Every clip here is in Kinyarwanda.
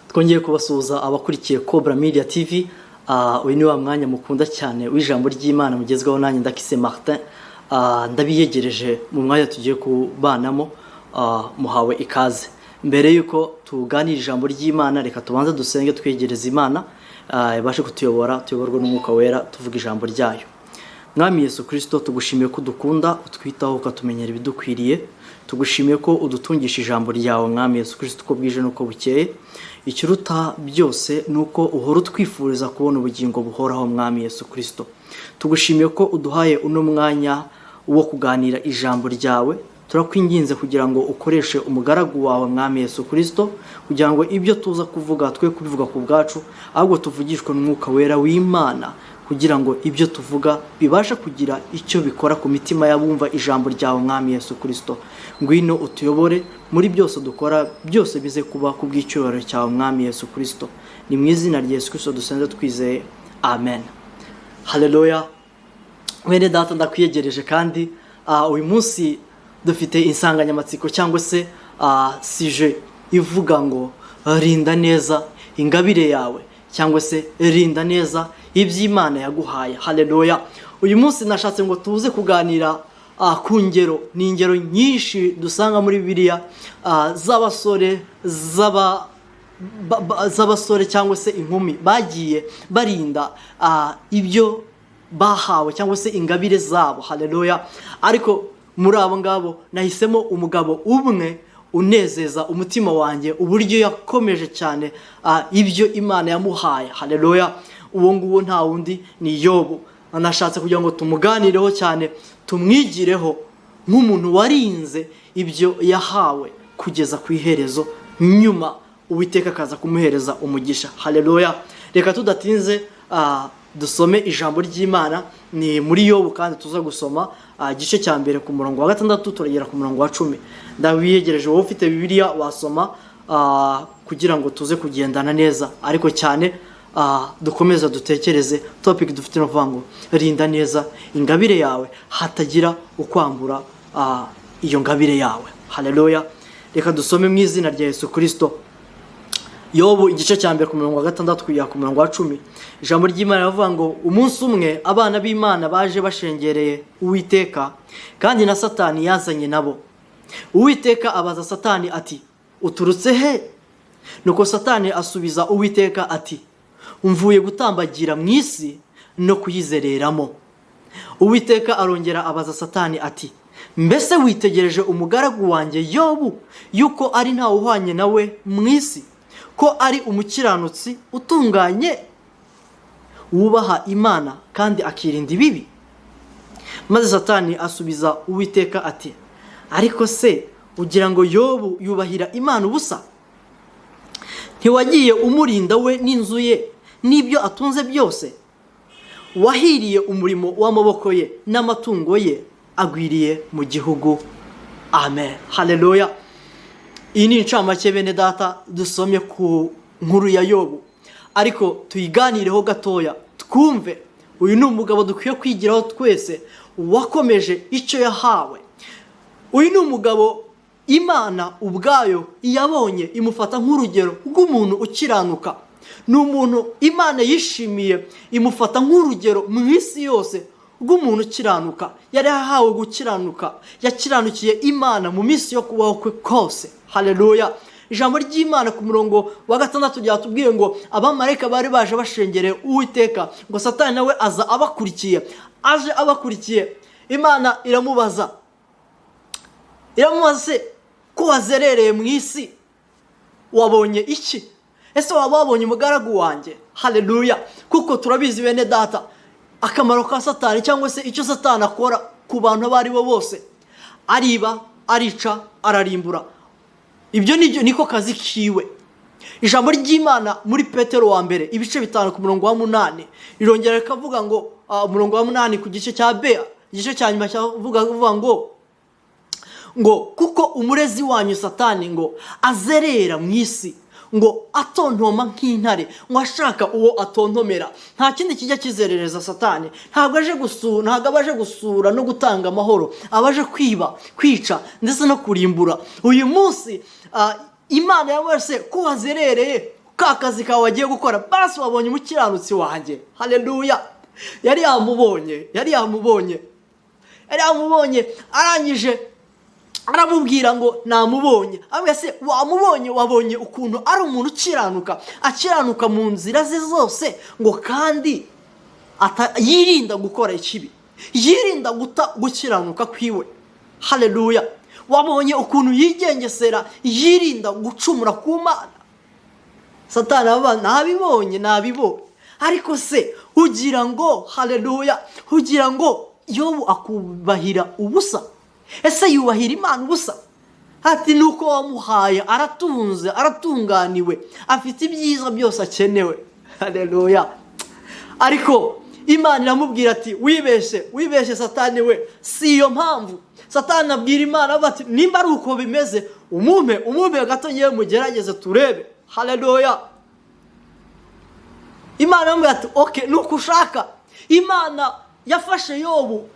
twongeye kubasuhuza abakurikiye Cobra Media TV. Uyu ni wa mwanya mukunda cyane w'ijambo ry'Imana mugezweho nanjye Ndakise Martin. Ndabiyegereje mu mwanya tugiye kubanamo, muhawe ikaze. Mbere yuko tuganira ijambo ry'Imana, reka tubanze dusenge twegereza Imana ibashe kutuyoborwa n'Umwuka Wera tuvuga ijambo ryayo. Mwami Yesu Kristo, tugushimiye ko dukunda, utwitaho ukatumenyera ibidukwiriye. Tugushimiye ko udutungisha ijambo ryawe Mwami Yesu Kristo uko bwije nuko bukeye. Ikiruta byose nuko uhora utwifuriza kubona ubugingo buhoraho Mwami Yesu Kristo. Tugushimiye ko uduhaye uno mwanya wo kuganira ijambo ryawe. Turakwinginze kugira ngo ukoreshe umugaragu wawe Mwami Yesu Kristo, kugira ngo ibyo tuza kuvuga twe kubivuga ku bwacu, ahubwo tuvugishwe n'Umwuka Wera w'Imana, kugira ngo ibyo tuvuga bibasha kugira icyo bikora ku mitima y'abumva ijambo ryawe Mwami Yesu Kristo. Ngwino utuyobore muri byose dukora, byose bize kuba ku bw'icyubahiro cyawe Mwami Yesu Kristo. Ni mu izina rya Yesu Kristo dusenze twizeye, amen. Haleluya. Mwene data, ndakwiyegereje kandi uyu munsi dufite insanganyamatsiko cyangwa se sije ivuga ngo rinda neza ingabire yawe, cyangwa se rinda neza iby'Imana yaguhaye. Haleluya. Uyu munsi nashatse ngo tuze kuganira ku ngero, ni ingero nyinshi dusanga muri Bibiliya z'abasore cyangwa se inkumi bagiye barinda ibyo bahawe cyangwa se ingabire zabo. Haleluya. Ariko muri abo ngabo nahisemo umugabo umwe unezeza umutima wanjye uburyo yakomeje cyane ibyo Imana yamuhaye. Haleluya. Uwo nguwo nta wundi ni Yobu. Nashatse kugira ngo tumuganireho cyane, tumwigireho nk'umuntu warinze ibyo yahawe kugeza ku iherezo, nyuma Uwiteka akaza kumuhereza umugisha. Haleluya. Reka tudatinze dusome ijambo ry'Imana. Ni muri Yobu kandi tuza gusoma igice cya mbere ku murongo wa 6 turagera ku murongo wa 10. Ndawiyegereje wowe ufite Bibiliya wasoma kugira ngo tuze kugendana neza, ariko cyane dukomeza dutekereze topic dufite no vango rinda neza ingabire yawe, hatagira ukwambura iyo ngabire yawe. Haleluya. Reka dusome mu izina rya Yesu Kristo. Yobu igice cya mbere ku murongo wa 6 kugera ku murongo wa 10. Ijambo ry'Imana rivuga ngo umunsi umwe abana b'Imana baje bashengereye Uwiteka, kandi na Satani yazanye nabo. Uwiteka abaza Satani ati, uturutse he? Nuko Satani asubiza Uwiteka ati, umvuye gutambagira mu isi no kuyizereramo. Uwiteka arongera abaza Satani ati, mbese witegereje umugaragu wanjye Yobu, yuko ari nta uhwanye nawe mu isi, ko ari umukiranutsi utunganye, wubaha Imana kandi akirinda ibibi? Maze Satani asubiza Uwiteka ati, ariko se ugira ngo Yobu yubahira Imana ubusa? Ntiwagiye umurinda we n'inzu ye n'ibyo atunze byose? Wahiriye umurimo w'amaboko ye n'amatungo ye agwiriye mu gihugu. Amen. Haleluya. Iyi ni incamake bene data dusomye ku nkuru ya Yobu, ariko tuyiganireho gatoya twumve. Uyu ni umugabo dukwiye kwigiraho twese, wakomeje icyo yahawe. Uyu ni umugabo Imana ubwayo yabonye imufata nk'urugero rw'umuntu ukiranuka. Ni umuntu Imana yishimiye imufata nk'urugero mu isi yose rw'umuntu ukiranuka. Yari yahawe gukiranuka, yakiranukiye Imana mu minsi yo kubaho kwe kose. Haleluya. Ijambo ry'Imana ku murongo wa 6 ryatubwiye ngo abamarayika bari baje bashengereye Uwiteka, ngo Satani nawe aza abakurikiye. Aje abakurikiye, Imana iramubaza se, ko wazerereye mu isi wabonye iki? Ese wabonye umugaragu wanjye? Haleluya. Kuko turabizi bene data akamaro ka Satani, cyangwa se icyo Satani akora ku bantu abari bo bose: ariba, arica, ararimbura. Ibyo niko kazi kiwe. Ijambo ry'Imana muri Petero wa mbere ibice 5 ku murongo wa 8 irongera rikavuga ngo umurongo wa 8 ku gice cya B, igice cya nyuma cyavuga ngo kuko umurezi wanyu Satani ngo azerera mu isi, ngo atontoma nk'intare, ngo ashaka uwo atontomera. Nta kindi kijya kizerereza Satani. Ntabwo aje gusura no gutanga amahoro, abaje kwiba, kwica ndetse no kurimbura. Uyu munsi Imana yabase ko wazerereye ka kazi kawe wagiye gukora, basi wabonye umukiranutsi wanjye. Haleluya. Yari yamubonye arangije aramubwira ngo namubonye. Amwe se wabonye ukuntu ari umuntu akiranuka mu nzira ze zose, ngo kandi yirinda gukora ikibi, yirinda gukiranuka kwiwe. Haleluya. Wabonye ukuntu yigengesera, yirinda gucumura ku Mana. Satani nabibonye. Ariko se ugira ngo, haleluya, ugira ngo Yobu akubahira ubusa? Ese yubahira Imana ubusa? Ati nuko wamuhaye, aratunze, aratunganiwe, afite ibyiza byose akenewe. Haleluya. Ariko Imana iramubwira ati wibeshe Satani we. Si iyo mpamvu Satani abwira Imana ati nimba ari uko bimeze, umume gato nyewe mugerageze turebe. Haleluya. Imana iramubwira ati okay, nuko ushaka. Imana yafashe Yobu,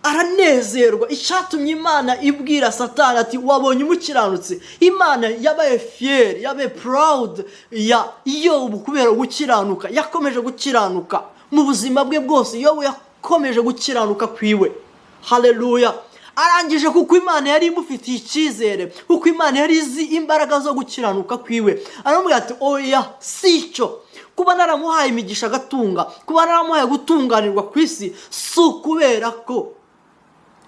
aranezerwa. Icyatumye Imana ibwira Satani ati wabonye umukiranutsi, Imana yabaye fier, yabaye proud ya Yobu kubera gukiranuka. Yakomeje gukiranuka mu buzima bwe bwose. Yobu yakomeje gukiranuka kwiwe. Haleluya. Arangije kuko Imana yari imufitiye icyizere, kuko Imana yari izi imbaraga zo gukiranuka kwiwe, aramubwira ati oya, sicyo. Kuba naramuhaye imigisha agatunga, kuba naramuhaye gutunganirwa ku isi, si ukubera ko,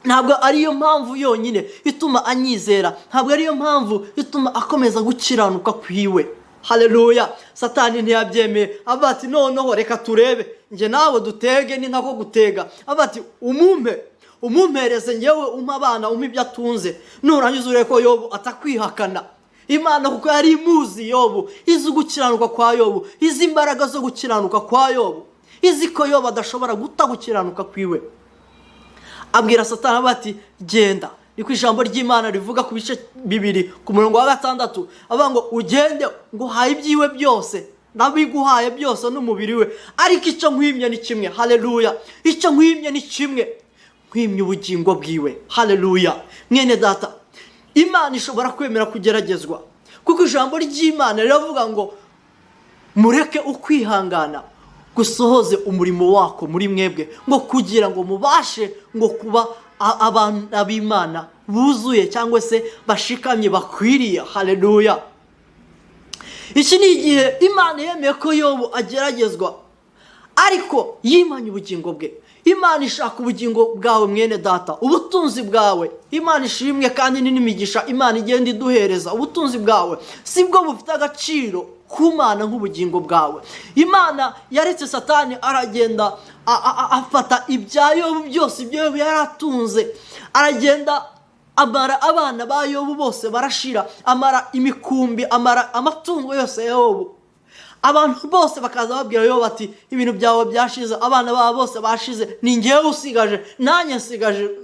ntabwo ariyo mpamvu yonyine ituma anyizera, ntabwo ariyo mpamvu ituma akomeza gukiranuka kwiwe. Haleluya. Satani ntiyabyemeye, abati noneho reka turebe, nge nawe dutege ni nkako gutega. Abati umumpereze ngewe, umpa abana, umpa ibyo atunze, nurangiza urebe ko Yobu atakwihakana. Imana kuko yari imuzi Yobu, izi gukiranuka kwa Yobu, izi imbaraga zo gukiranuka kwa Yobu, izi ko Yobu adashobora gukiranuka kwiwe. Abwira Satani ati genda. Niko ijambo ry'Imana rivuga ku bice 2 ku murongo wa 6, avuga ngo ugende ngo haye ibyiwe byose, nabiguhaye byose n'umubiri we, ariko icyo nkwimye ni kimwe. Haleluya. Icyo nkwimye ni kimwe, nkwimye ubugingo bwiwe. Haleluya. Mwene data, Imana ishobora kwemera kugeragezwa, kuko ijambo ry'Imana riravuga ngo mureke ukwihangana gusohoze umurimo wako muri mwebwe, ngo kugira ngo mubashe ngo kuba abantu b'Imana buzuye cyangwa se bashikamye bakwiriye. Haleluya. Iki ni igihe Imana yemeye ko Yobu ageragezwa, ariko yimanye ubugingo bwe. Imana ishaka ubugingo bwawe mwene data, ubutunzi bwawe. Imana ishimwe kandi n'imigisha Imana igenda iduhereza. Ubutunzi bwawe sibwo bufite agaciro ku Mana nk'ubugingo bwawe. Imana yaretse Satani aragenda afata ibya Yobu byose, ibyo Yobu yaratunze, aragenda amara abana ba Yobu bose barashira, amara imikumbi, amara amatungo yose ya Yobu. Abantu bose bakaza babwira Yobu bati ibintu byawe byashize, abana babo bose bashize, ni ngewe usigaje, nanjye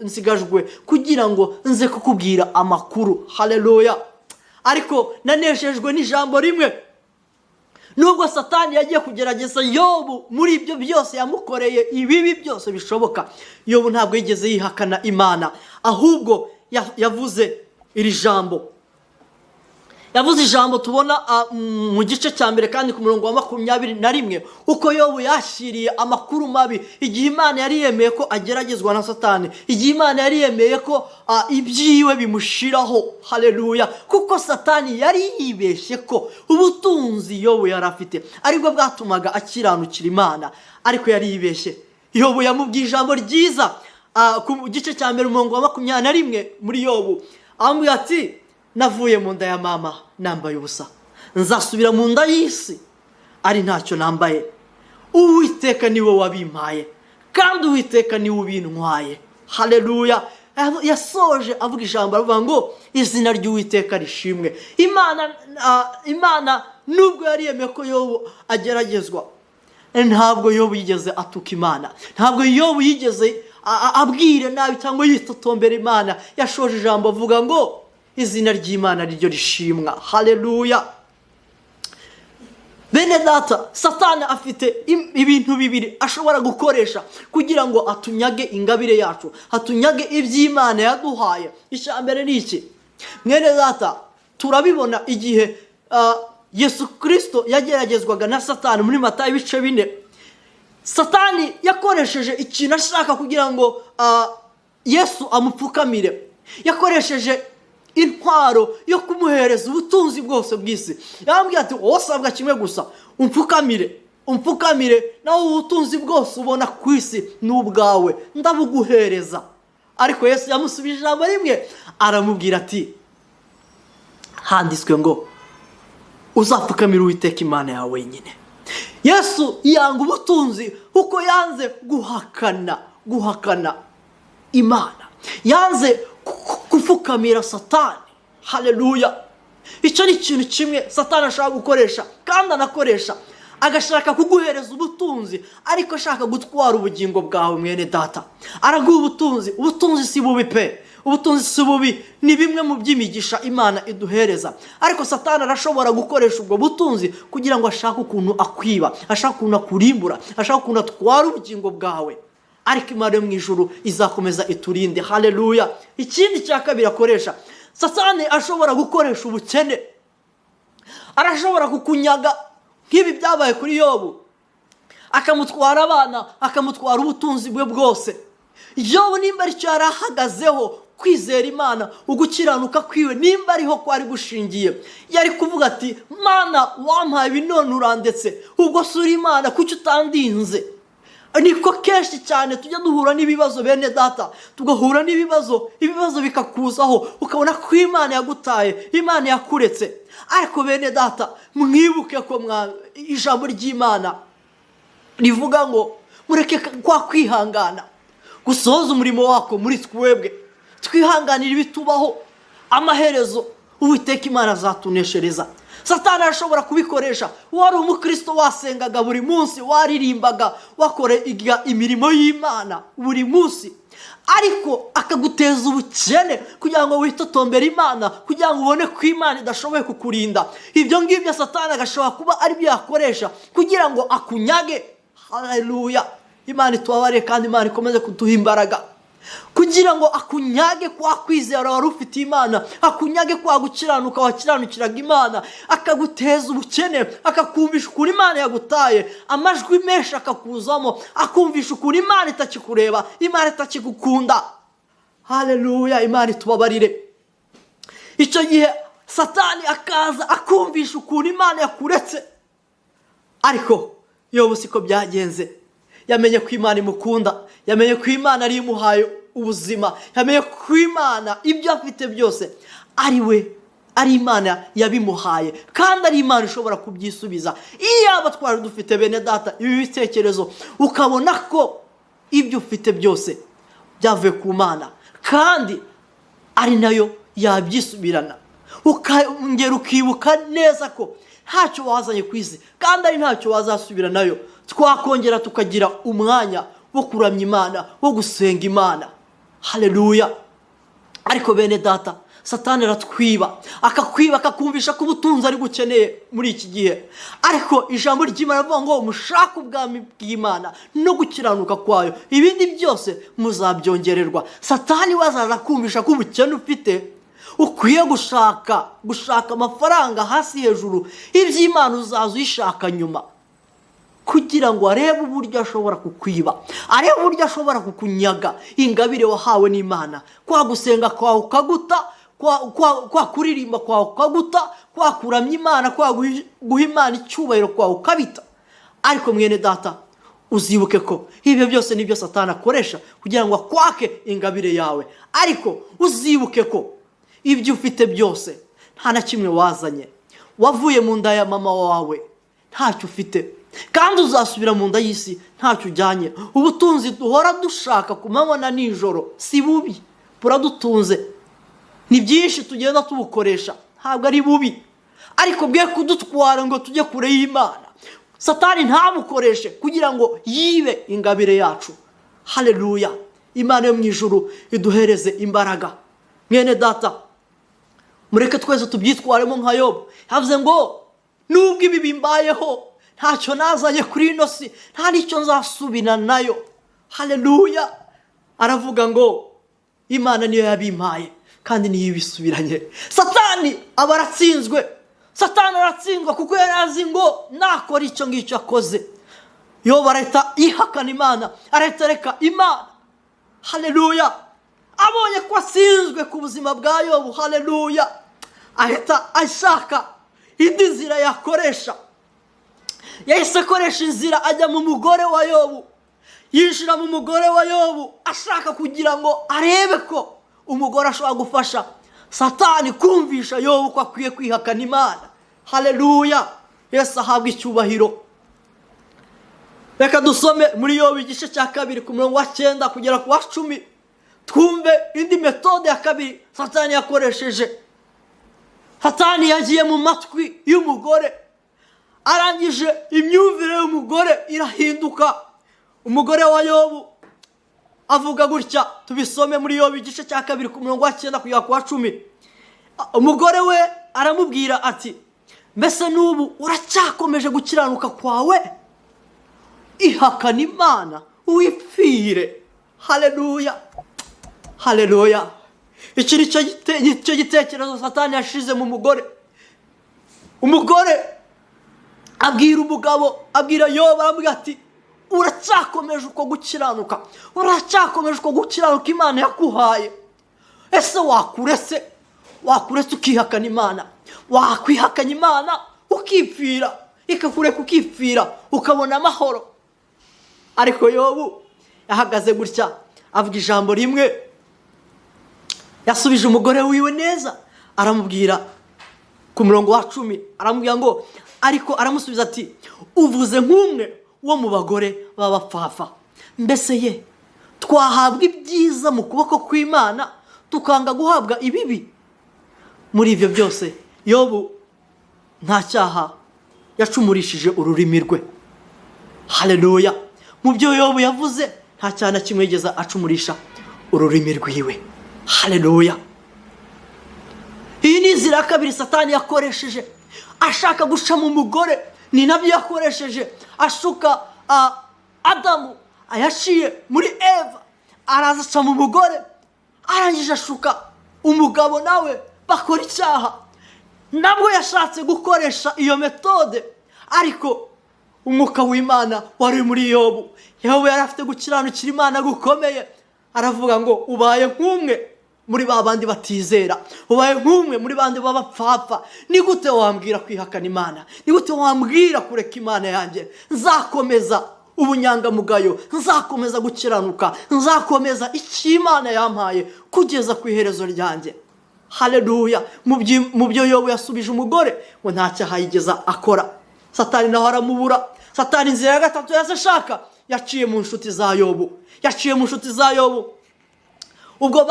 nsigajwe kugira ngo nze kukubwira amakuru. Haleluya. Ariko naneshejwe n'ijambo rimwe. Nubwo Satani yagiye kugerageza Yobu muri ibyo byose yamukoreye, ibibi byose bishoboka, Yobu ntabwo yigeze yihakana Imana, ahubwo yavuze iri jambo. Yavuze ijambo tubona mu gice cya mbere kandi ku murongo wa 21, uko Yobu yashiriye amakuru mabi igihe Imana yari yemeye ko ageragezwa na Satani, igihe Imana yari yemeye ko ibyiwe bimushiraho. Haleluya. Kuko Satani yari yibeshye ko ubutunzi Yobu yari afite aribwo bwatumaga akiranukira Imana, ariko yari yibeshye. Yobu yamubwiye ijambo ryiza ku gice cya mbere umurongo wa 21 muri Yobu, amubwira ati navuye mu nda ya mama nambaye ubusa, nzasubira mu nda y'isi ari ntacyo nambaye. Uwiteka niwe wabimpaye kandi Uwiteka niwe ubintwaye. Haleluya. Yasoje avuga ijambo avuga ngo izina ry'Uwiteka rishimwe. Imana nubwo yari yemeye ko Yobu ageragezwa, ntabwo Yobu yigeze atuka Imana, ntabwo Yobu yigeze abwire nabi cyangwa yitotombera Imana. Yashoje ijambo avuga ngo izina ry'Imana ryo rishimwa. Haleluya. Bene data, Satani afite ibintu bibiri ashobora gukoresha kugira ngo atunyage ingabire yacu, atunyage iby'Imana yaduhaye. Icyambere ni iki? Mwene data, turabibona igihe Yesu Kristo Kristo yageragezwaga na Satani muri Matayo ibice 4, Satani yakoresheje ikintu ashaka kugira ngo Yesu amupfukamire. Yakoresheje intwaro yo kumuhereza ubutunzi bwose bw'isi. Yambwiye ati osabwa kimwe gusa, umfukamire nawe ubutunzi bwose ubona ku isi n'ubwawe ndabuguhereza. Ariko Yesu yamusubije ijambo rimwe, aramubwira ati handitswe ngo uzapfukamira Uwiteka Imana yawe wenyine. Yesu yanga ubutunzi kuko yanze guhakana Imana, yanze gupfukamira Satani. Haleluya! Icyo ni ikintu kimwe Satani ashaka gukoresha kandi anakoresha, agashaka kuguhereza ubutunzi ariko ashaka gutwara ubugingo bwawe. Mwene data, araguha ubutunzi si bubi pe, ubutunzi si bubi, ni bimwe mu by'imigisha Imana iduhereza. Ariko Satani arashobora gukoresha ubwo butunzi kugira ngo ashake ukuntu akwiba, ashake ukuntu akurimbura, ashake ukuntu atwara ubugingo bwawe. Ariko Imana yo mu ijuru izakomeza iturinde. Haleluya! Ikindi cya kabiri akoresha, Satani ashobora gukoresha ubukene. Arashobora kukunyaga nk'ibi byabaye kuri Yobu, akamutwara abana, akamutwara ubutunzi bwe bwose. Yobu nimba ari cyo yarahagazeho, kwizera Imana, ugukiranuka kwiwe nimba ariho kwari gushingiye, yari kuvuga ati Mana wampaye ibi none urandetse, ubwo suri Imana kuki utandinze? Niko kenshi cyane tujya duhura n'ibibazo bene data, tugahura n'ibibazo, ibibazo bikakuzaho ukabona ko Imana yagutaye, Imana yakuretse. Ariko bene data, mwibuke ko ijambo ry'Imana rivuga ngo mureke kwa kwihangana gusohoza umurimo wako muri twebwe, twihanganira ibitubaho, amaherezo Uwiteka Imana azatuneshereza. Satani arashobora kubikoresha. Wari umukristo wasengaga buri munsi, waririmbaga, wakorega imirimo y'Imana buri munsi, ariko akaguteza ubukene kugira ngo witotombere Imana, kugira ngo ubone ko Imana idashoboye kukurinda. Ibyo ngibyo Satani agashobora kuba ari byo yakoresha kugira ngo akunyage. Haleluya! Imana itubabare kandi Imana ikomeze kuduha imbaraga kugira ngo akunyage kwa kwizera wari ufite Imana, akunyage kwa gukiranuka wakiranukiraga Imana, akaguteza ubukene, akakumvisha ukuntu Imana yagutaye, amajwi menshi akakuzamo, akumvisha ukuntu Imana itakikureba, Imana itakigukunda. Haleluya! Imana itubabarire. Icyo gihe Satani akaza akumvisha ukuntu Imana yakuretse. Ariko Yobu siko byagenze. Yamenye ko Imana imukunda, yamenye ko Imana ari imuhaye ubuzima, yamenye ko Imana ibyo afite byose ari Imana yabimuhaye, kandi ari Imana ishobora kubyisubiza. Iyaba twari dufite bene data ibi bitekerezo, ukabona ko ibyo ufite byose byavuye ku Mana kandi ari nayo yabyisubirana, ukongera ukibuka neza ko ntacyo wazanye ku isi kandi ari ntacyo wazasubira nayo, twakongera tukagira umwanya wo kuramya Imana, wo gusenga Imana. Haleluya! Ariko bene data, Satani aratwiba, akakumvisha ko ubutunzi ari gukeneye muri iki gihe. Ariko ijambo ry'Imana rivuga ngo mushake ubwami bw'Imana no gukiranuka kwayo, ibindi byose muzabyongererwa. Satani wazaza kumvisha ko ubukene ufite ukwiye gushaka amafaranga hasi hejuru, iby'Imana uzaza uyishaka nyuma, kugira ngo arebe uburyo ashobora kukwiba, arebe uburyo ashobora kukunyaga ingabire wahawe n'Imana. Kwa gusenga kwawe ukaguta, kwa kuririmba kwawe ukaguta, kwa kuramya Imana, kwa guha Imana icyubahiro kwawe ukabita. Ariko mwene data, uzibuke ko ibyo byose nibyo Satani akoresha kugira ngo akwake ingabire yawe. Ariko uzibuke ko ibyo ufite byose nta na kimwe wazanye, wavuye mu nda ya mama wawe ntacyo ufite, kandi uzasubira mu nda y'isi ntacyo ujyanye. Ubutunzi duhora dushaka ku manywa na nijoro si bubi, buradutunze, ni byinshi tugenda tubukoresha, ntabwo ari bubi, ariko bwe kudutwara ngo tujye kure y'Imana. Satani ntamukoreshe kugira ngo yibe ingabire yacu. Haleluya! Imana yo mu ijuru iduhereze imbaraga. Mwene data, mureke twese tubyitwaremo nka Yobu. Yavuze ngo nubwo ibi bimbayeho, ntacyo nazanye kuri ino si, nta n'icyo nzasubira nayo. Haleluya! Aravuga ngo Imana niyo yabimpaye kandi niyo ibisubiranye. Satani aba aratsinzwe, Satani aratsindwa kuko yari azi ngo nakora icyo ngicyo akoze Yobu arahita yihakana Imana, arahita areka Imana. Haleluya. Abonye ko asinzwe ku buzima bwa Yobu, haleluya, ahita ashaka indi nzira yakoresha. Yahise akoresha inzira ajya mu mugore wa Yobu, yinjira mu mugore wa Yobu ashaka kugira ngo arebe ko umugore ashobora gufasha Satani kumvisha Yobu ko akwiye kwihakana Imana. Haleluya. Yesu ahabwa icyubahiro. Reka dusome muri Yobu igice cya 2 ku murongo wa 9 kugera ku wa 10, twumve indi metode ya kabiri Satani yakoresheje. Satani yagiye mu matwi y'umugore, arangije imyumvire y'umugore irahinduka. Umugore wa Yobu avuga gutya, tubisome muri Yobu igice cya 2 ku murongo wa 9 kugera ku wa 10. Umugore we aramubwira ati, mbese n'ubu uracyakomeje gukiranuka kwawe? Ihakana Imana wipfire. Haleluya. Haleluya. Iki nicyo gitekerezo Satani yashize mu mugore. Umugore abwira umugabo, abwira Yobu, aramubwira ati, uracyakomeje uko gukiranuka, uracyakomeje uko gukiranuka Imana yakuhaye. Ese wakuretse ukihakana Imana? Wakwihakanya Imana ukipfira, ikakureka ukipfira ukabona amahoro? Ariko Yobu yahagaze gutya, avuga ijambo rimwe, yasubije umugore wiwe neza, aramubwira ku murongo wa 10, aramubwira ngo, ariko aramusubiza ati, uvuze nk'umwe wo mu bagore b'abapfafa. Mbese ye twahabwa ibyiza mu kuboko kw'Imana tukanga guhabwa ibibi? Muri ibyo byose Yobu nta cyaha yacumurishije ururimi rwe. Haleluya. Mu byo Yobu yavuze nta cyaha na kimwe yigeze acumurisha ururimi rwiwe. Haleluya. Iyi ni inzira ya kabiri Satani yakoresheje ashaka guca mu mugore. Ni nabyo yakoresheje ashuka Adamu, ayaciye muri Eva, araza aca mu mugore, arangije ashuka umugabo nawe bakora icyaha. Nabwo yashatse gukoresha iyo metode, ariko umwuka w'Imana wari muri Yobu. Yobu yari afite gukiranukira Imana gukomeye. Aravuga ngo, ubaye nk'umwe muri babandi batizera, ubaye nk'umwe muri bandi b'abapfapfa. Ni gute wambwira kwihakana Imana? Ni gute wambwira kureka Imana yanjye? Nzakomeza ubunyangamugayo, nzakomeza gukiranuka, nzakomeza icyo Imana yampaye kugeza ku iherezo ryanjye. Haleluya. Mu byo Yobu yasubije umugore ngo nta cyaha yigeze akora. Satani naho aramubura. Satani inzira ya gatatu yazashaka, yaciye mu nshuti za Yobu. Yaciye mu nshuti za Yobu. Ubwo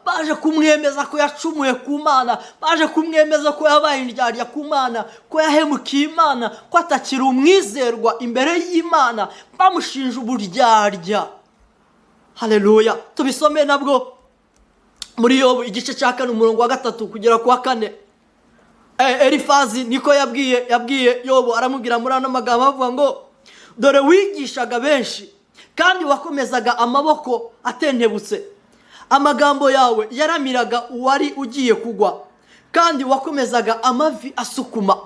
baje kumwemeza ko yacumuye ku Mana, baje kumwemeza ko yabaye indyarya ku Mana, ko yahemukiye Imana, ko atakiri umwizerwa imbere y'Imana, bamushinja uburyarya. Haleluya. Tubisome nabwo muri Yobu igice cya 4 umurongo wa 3 kugera ku wa 4. Elifazi niko yabwiye Yobu, aramubwira muri ano magambo avuga ngo, dore wigishaga benshi kandi wakomezaga amaboko atentebutse. Amagambo yawe yaramiraga uwari ugiye kugwa, kandi wakomezaga amavi asukuma.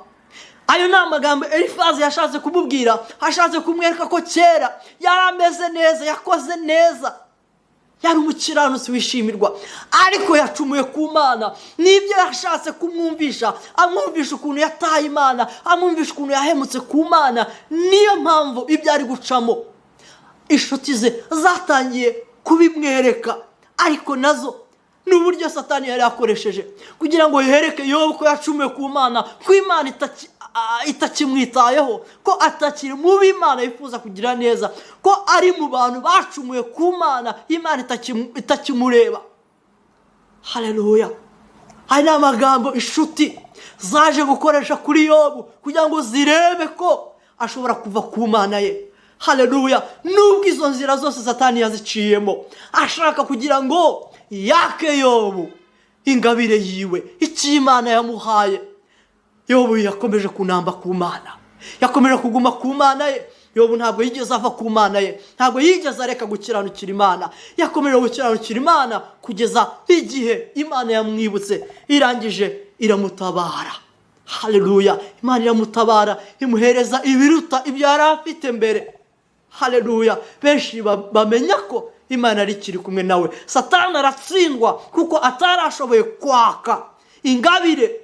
Ayo ni amagambo Elifazi yashatse kumubwira, ashatse kumwereka ko kera yarameze neza, yakoze neza, yari umukiranutsi wishimirwa, ariko yacumuye ku Mana. Nibyo yashatse kumwumvisha, amwumvisha ukuntu yataye Imana, amwumvisha ukuntu yahemutse ku Mana. Niyo mpamvu ibyo ari gucamo inshuti ze zatangiye kubimwereka, ariko nazo ni uburyo Satani yari yakoresheje kugira ngo yereke Yobu ko yacumuye ku Mana, ko Imana itakimwitayeho, ko atakiri mu Imana yifuza kugira neza, ko ari mu bantu bacumuye ku Mana, Imana itakimureba. Haleluya. Hari n'amagambo inshuti zaje gukoresha kuri Yobu kugira ngo zirebe ko ashobora kuva ku Mana ye. Haleluya. Nubwo izo nzira zose Satani yaziciyemo, ashaka kugira ngo yake Yobu ingabire yiwe, icyo Imana yamuhaye. Yobu yakomeje kunamba ku Mana, yakomeje kuguma ku Mana ye. Yobu ntabwo yigeze ava ku Mana ye, ntabwo yigeze areka gukiranukira Imana. Yakomeje gukiranukira Imana kugeza igihe Imana yamwibutse, irangije iramutabara. haleluya. Imana iramutabara imuhereza ibiruta ibyo yari afite mbere, haleluya. Benshi bamenya ko Imana ari kiri kumwe nawe. Satani aratsindwa kuko atarashoboye kwaka ingabire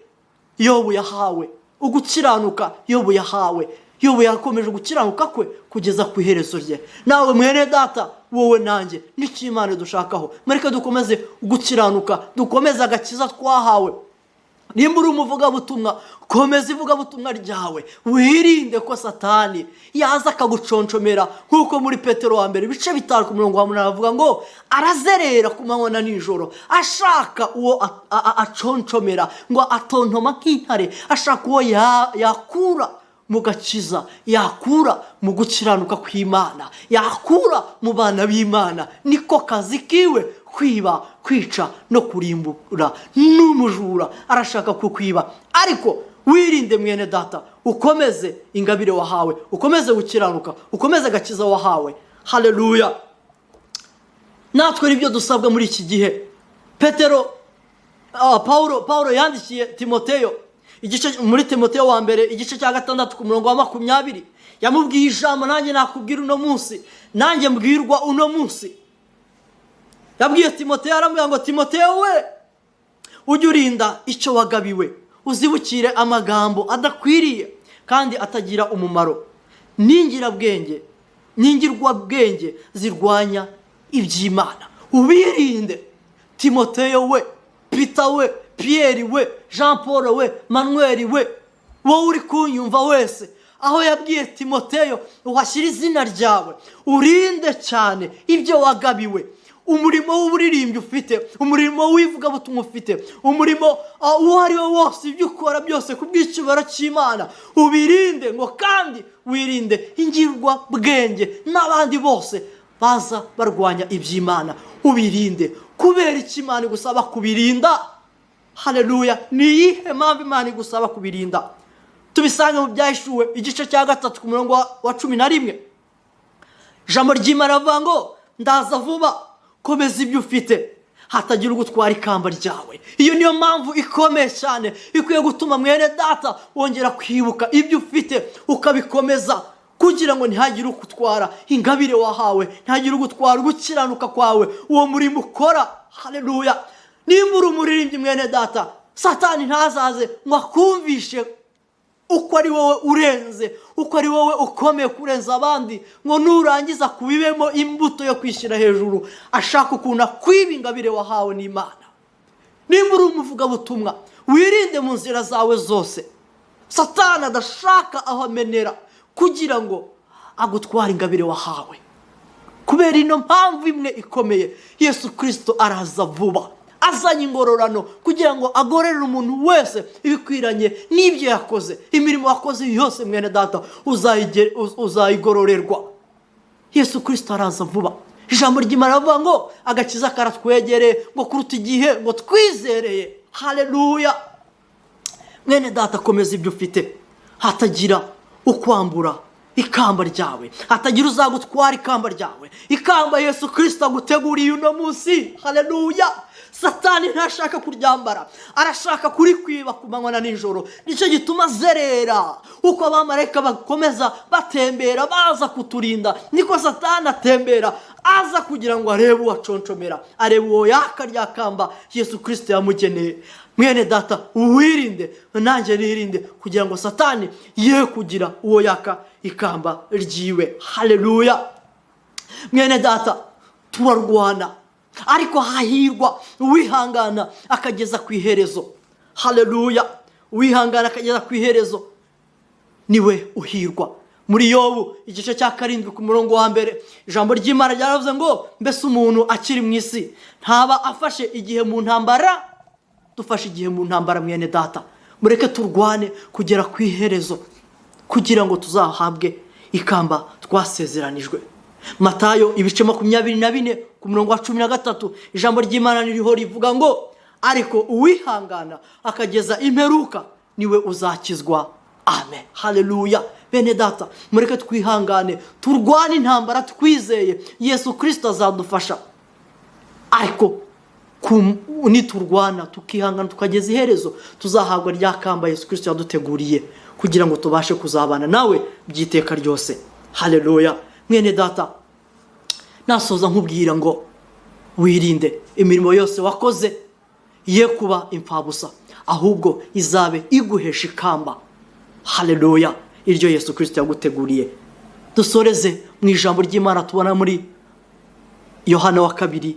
Yobu yahawe, ugukiranuka Yobu yahawe. Yobu yakomeje gukiranuka kwe kugeza ku iherezo rye. Nawe mwene data, wowe nanjye, n'iki Imana dushakaho? Mureke dukomeze gukiranuka, dukomeze agakiza twahawe. Nimba uri umuvugabutumwa, komeza ivugabutumwa ryawe. Wirinde ko Satani yaza akaguconshomera nk'uko muri Petero wa mbere ibice 5:8 avuga ngo arazerera ku manywa na nijoro ashaka uwo aconshomera, ngo atontoma nk'intare, ashaka uwo yakura mu gakiza, yakura mu gukiranuka kw'Imana, yakura mu bana b'Imana. Niko kazi kiwe, kwiba, kwica no kurimbura. N'umujura arashaka kukwiba. Ariko wirinde mwene data, ukomeze ingabire wahawe, ukomeze gukiranuka, ukomeze agakiza wahawe, haleluya. Natwe nibyo dusabwa muri iki gihe. Paulo yandikiye Timoteyo muri Timoteyo wa mbere igice cya 6:20 yamubwiye ijambo nanjye nakubwira uno munsi, nanjye mbwirwa uno munsi. Yabwiye Timoteyo, aramubwira ngo Timoteyo we, ujye urinda icyo wagabiwe, uzibukire amagambo adakwiriye kandi atagira umumaro, n'ingirwabwenge zirwanya iby'Imana. Ubirinde Timoteyo we, Peter we, Pierre we, Jean Paul we, Manuel we, wowe uri kunyumva wese, aho yabwiye Timoteyo uhashyira izina ryawe. Urinde cyane ibyo wagabiwe. Umurimo w'uburirimbyi ufite, umurimo w'ivugabutumwa ufite, umurimo uwo ari wo wose, ibyo ukora byose ku bw'icyubahiro cy'Imana, ubirinde. Ngo kandi wirinde ingirwabwenge n'abandi bose baza barwanya iby'Imana. Ubirinde. Kubera iki Imana igusaba kubirinda? Haleluya. Ni iyihe mpamvu Imana igusaba kubirinda? Tubisange mu Byahishuwe igice cya 3:11. Ijambo ry'Imana rivuga ngo ndaza vuba, komeza ibyo ufite, hatagira ugutwara ikamba ryawe. Iyo niyo mpamvu ikomeye cyane ikwiye gutuma mwene data wongera kwibuka ibyo ufite ukabikomeza, kugira ngo ntihagire ugutwara ingabire wahawe, ntihagire ugutwara gukiranuka kwawe, uwo murimo ukora. Haleluya. Nimba uri umuririmbyi mwene data, Satani ntazaze ngo akumvishe uko ari wowe urenze, uko ari wowe ukomeye kurenza abandi, ngo nurangiza kubibemo imbuto yo kwishyira hejuru, ashaka ukuntu akwiba ingabire wahawe n'Imana. Nimba uri umuvugabutumwa, wirinde mu nzira zawe zose. Satani adashaka aho amenera kugira ngo agutware ingabire wahawe. Kubera ino mpamvu imwe ikomeye, Yesu Kristo araza vuba, azanye ingororano kugira ngo agorere umuntu wese ibikwiranye n'ibyo yakoze. Imirimo yakoze yose mwene data uzayigororerwa. Yesu Kristo araza vuba. Ijambo ry'Imana rivuga ngo agakiza karatwegereye, ngo kuruta igihe ngo twizereye. Haleluya. Mwene data, komeza ibyo ufite, hatagira ukwambura ikamba ryawe, hatagira uzagutwara ikamba ryawe. Ikamba Yesu Kristo aguteguriye uno munsi. Haleluya. Satani ntashaka kuryambara, arashaka kurikwiba ku manywa na nijoro. Nicyo gituma zerera. Uko abamarayika bakomeza batembera baza kuturinda, niko Satani atembera aza kugira ngo arebe uwaconshomera, arebe uwo yaka rya kamba Yesu Kristo yamugeneye. Mwene data, wirinde, nanjye nirinde, kugira ngo Satani ye kugira uwo yaka ikamba ryiwe. Haleluya. Mwene data, turarwana, ariko hahirwa uwihangana akageza ku iherezo. Haleluya. Uwihangana akageza ku iherezo niwe uhirwa. Muri Yobu igice cya 7:1, ijambo ry'Imana ryaravuze ngo mbese umuntu akiri mu isi ntaba afashe igihe mu ntambara? Dufashe igihe mu ntambara mwene data. Mureke turwane kugera ku iherezo kugira ngo tuzahabwe ikamba twasezeranijwe. Matayo ibice 24:13, ijambo ry'Imana ririho rivuga ngo ariko uwihangana akageza imperuka niwe uzakizwa. Amen. Haleluya. Bene data, mureke twihangane, turwane intambara twizeye Yesu Kristo azadufasha. Ariko niturwana tukihangana tukageza iherezo tuzahabwa rya kamba Yesu Kristo yaduteguriye kugira ngo tubashe kuzabana nawe byiteka ryose. Haleluya. Mwene data, nasoza nkubwira ngo wirinde imirimo yose wakoze ye kuba impfabusa, ahubwo izabe iguhesha ikamba. Haleluya, iryo Yesu Kristo yaguteguriye. Dusoreze mu ijambo ry'Imana tubona muri Yohana wa 2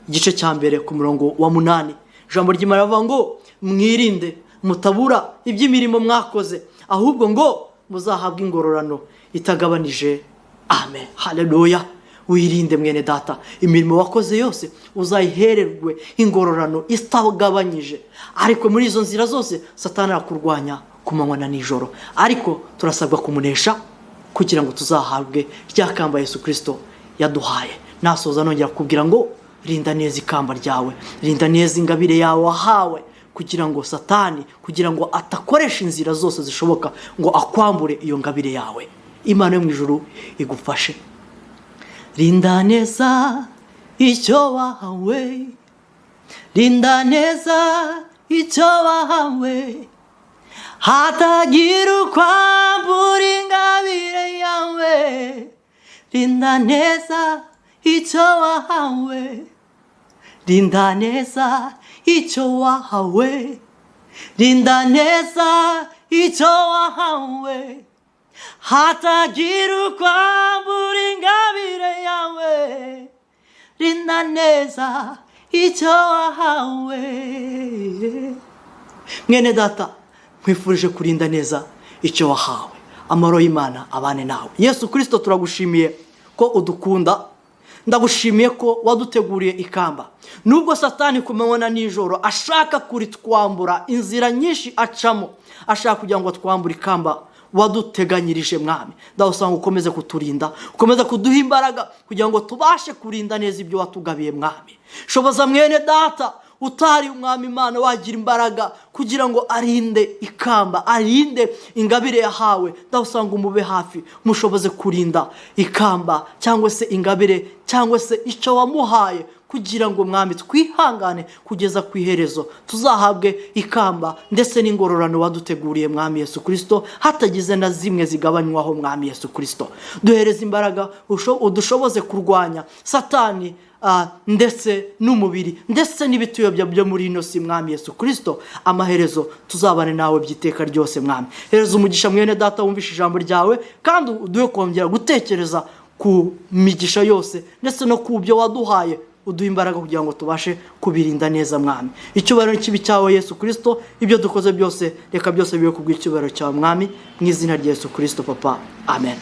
igice cya mbere ku murongo wa 8. Ijambo ry'Imana rivuga ngo mwirinde mutabura iby'imirimo mwakoze, ahubwo ngo muzahabwe ingororano itagabanije. Amen. Haleluya. Wirinde mwene data imirimo wakoze yose uzayihererwe ingororano itagabanyije. Ariko muri izo nzira zose Satani arakurwanya ku manywa na nijoro, ariko turasabwa kumunesha kugira ngo tuzahabwe rya kamba Yesu Kristo yaduhaye. Nasoza nongera kubwira ngo rinda neza ikamba ryawe, rinda neza ingabire yawe wahawe, kugira ngo Satani kugira ngo atakoresha inzira zose zishoboka ngo akwambure iyo ngabire yawe. Imana yo mu ijuru igufashe. Rinda neza icyo wahawe, rinda neza icyo wahawe, hatagira ukwambura ingabire yawe. Rinda neza icyo wahawe, rinda neza icyo wahawe, rinda neza icyo wahawe, hatagira ukwambura ingabire yawe. Rinda neza icyo wahawe. Mwene data, nkwifurije kurinda neza icyo wahawe. Amahoro y'Imana abane nawe. Yesu Kristo turagushimiye ko udukunda, ndagushimiye ko waduteguriye ikamba. Nubwo Satani kumanywa nijoro ashaka kuritwambura, inzira nyinshi acamo ashaka kugira ngo twambure ikamba waduteganyirije mwami, ndawusanga ukomeze kuturinda, ukomeze kuduha imbaraga kugira ngo tubashe kurinda neza ibyo watugabiye mwami. Shoboza mwene data utari umwami Imana wagira imbaraga kugira ngo arinde ikamba, arinde ingabire yahawe. Ndawusanga umube hafi, mushoboze kurinda ikamba cyangwa se ingabire cyangwa se icyo wamuhaye, kugira ngo mwami twihangane kugeza ku iherezo tuzahabwe ikamba ndetse n'ingororano waduteguriye mwami Yesu Kristo, hatagize na zimwe zigabanywaho mwami Yesu Kristo. Duhereze imbaraga udushoboze kurwanya Satani ndetse n'umubiri ndetse n'ibituyobya byo muri ino si mwami Yesu Kristo. Amaherezo tuzabane nawe byiteka ryose mwami. Hereza umugisha mwene data wumvisha ijambo ryawe, kandi uduhe kongera gutekereza ku migisha yose ndetse no ku byo waduhaye. Uduha imbaraga kugira ngo tubashe kubirinda neza mwami. Icyubahiro kibi cyawe Yesu Kristo, ibyo dukoze byose reka byose bibe kubw'icyubahiro cyawe mwami, mu izina rya Yesu Kristo papa. Amen.